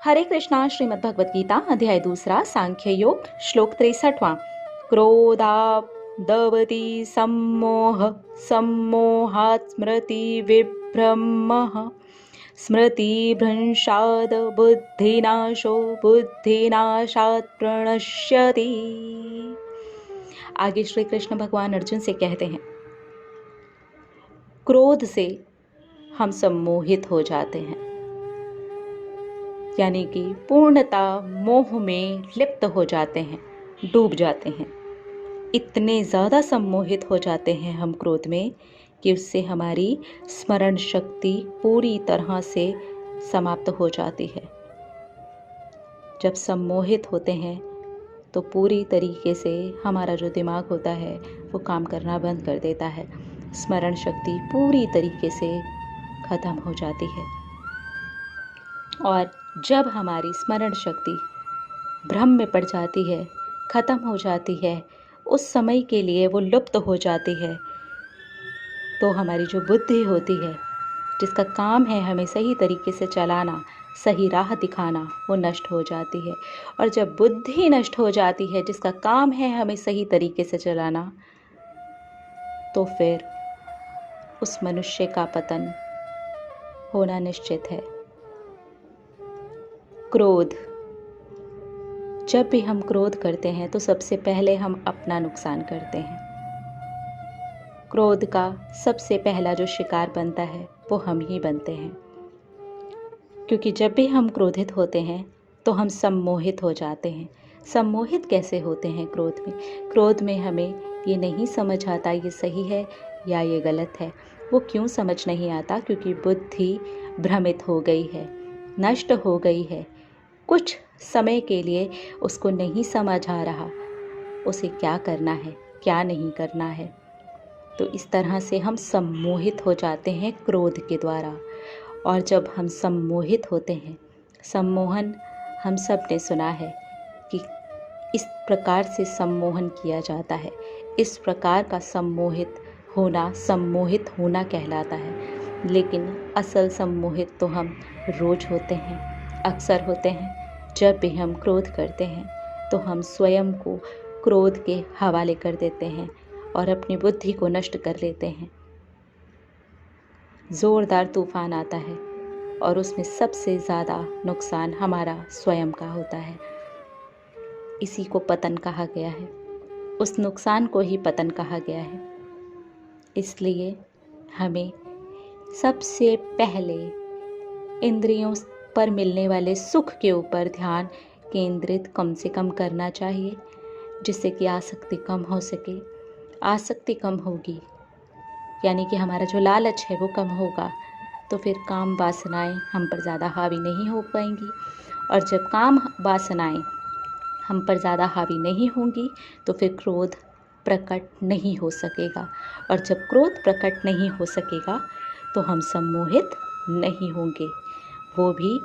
हरे कृष्णा। श्रीमद् भगवत गीता अध्याय 2 सांख्य योग श्लोक 63वां। क्रोधादवति सम्मोह सम्मोहात् स्मृति विभ्रमः स्मृतिभ्रंशात् बुद्धिनाशो बुद्धिनाशात् प्रणश्यति। आगे श्री कृष्ण भगवान अर्जुन से कहते हैं, क्रोध से हम सम्मोहित हो जाते हैं, यानी कि पूर्णता मोह में लिप्त हो जाते हैं, डूब जाते हैं। इतने ज़्यादा सम्मोहित हो जाते हैं हम क्रोध में कि उससे हमारी स्मरण शक्ति पूरी तरह से समाप्त हो जाती है। जब सम्मोहित होते हैं तो पूरी तरीके से हमारा जो दिमाग होता है वो काम करना बंद कर देता है। स्मरण शक्ति पूरी तरीके से ख़त्म हो जाती है। और जब हमारी स्मरण शक्ति भ्रम में पड़ जाती है, ख़त्म हो जाती है, उस समय के लिए वो लुप्त हो जाती है, तो हमारी जो बुद्धि होती है, जिसका काम है हमें सही तरीके से चलाना, सही राह दिखाना, वो नष्ट हो जाती है। और जब बुद्धि नष्ट हो जाती है, जिसका काम है हमें सही तरीके से चलाना, तो फिर उस मनुष्य का पतन होना निश्चित है। क्रोध, जब भी हम क्रोध करते हैं तो सबसे पहले हम अपना नुकसान करते हैं। क्रोध का सबसे पहला जो शिकार बनता है वो हम ही बनते हैं, क्योंकि जब भी हम क्रोधित होते हैं तो हम सम्मोहित हो जाते हैं। सम्मोहित कैसे होते हैं क्रोध में? क्रोध में हमें ये नहीं समझ आता ये सही है या ये गलत है। वो क्यों समझ नहीं आता? क्योंकि बुद्धि भ्रमित हो गई है, नष्ट हो गई है। कुछ समय के लिए उसको नहीं समझ आ रहा उसे क्या करना है, क्या नहीं करना है। तो इस तरह से हम सम्मोहित हो जाते हैं क्रोध के द्वारा। और जब हम सम्मोहित होते हैं, सम्मोहन हम सब ने सुना है कि इस प्रकार से सम्मोहन किया जाता है। इस प्रकार का सम्मोहित होना कहलाता है। लेकिन असल सम्मोहित तो हम रोज होते हैं, अक्सर होते हैं। जब भी हम क्रोध करते हैं तो हम स्वयं को क्रोध के हवाले कर देते हैं और अपनी बुद्धि को नष्ट कर लेते हैं। ज़ोरदार तूफान आता है और उसमें सबसे ज़्यादा नुकसान हमारा स्वयं का होता है। इसी को पतन कहा गया है, उस नुकसान को ही पतन कहा गया है। इसलिए हमें सबसे पहले इंद्रियों पर मिलने वाले सुख के ऊपर ध्यान केंद्रित कम से कम करना चाहिए, जिससे कि आसक्ति कम हो सके। आसक्ति कम होगी यानी कि हमारा जो लालच है वो कम होगा, तो फिर काम वासनाएं हम पर ज़्यादा हावी नहीं हो पाएंगी। और जब काम वासनाएं हम पर ज़्यादा हावी नहीं होंगी तो फिर क्रोध प्रकट नहीं हो सकेगा। और जब क्रोध प्रकट नहीं हो सकेगा तो हम सम्मोहित नहीं होंगे। वो भी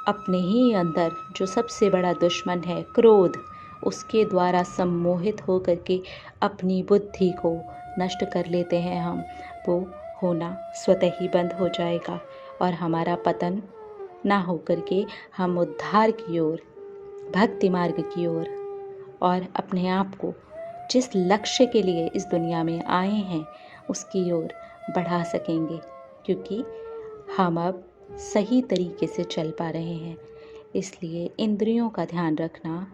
अपने ही अंदर जो सबसे बड़ा दुश्मन है क्रोध, उसके द्वारा सम्मोहित होकर के अपनी बुद्धि को नष्ट कर लेते हैं हम। वो होना स्वतः ही बंद हो जाएगा और हमारा पतन ना हो करके हम उद्धार की ओर, भक्ति मार्ग की ओर और अपने आप को जिस लक्ष्य के लिए इस दुनिया में आए हैं उसकी ओर बढ़ा सकेंगे, क्योंकि हम अब सही तरीके से चल पा रहे हैं। इसलिए इंद्रियों का ध्यान रखना,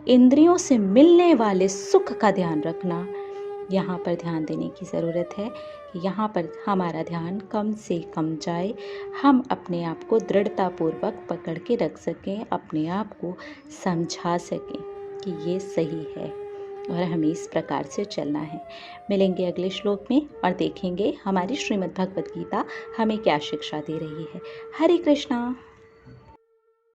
इंद्रियों से मिलने वाले सुख का ध्यान रखना, यहाँ पर ध्यान देने की ज़रूरत है कि यहाँ पर हमारा ध्यान कम से कम जाए। हम अपने आप को दृढ़तापूर्वक पकड़ के रख सकें, अपने आप को समझा सकें कि ये सही है और हमें इस प्रकार से चलना है। मिलेंगे अगले श्लोक में और देखेंगे हमारी श्रीमद् भगवत गीता हमें क्या शिक्षा दे रही है। हरे कृष्णा।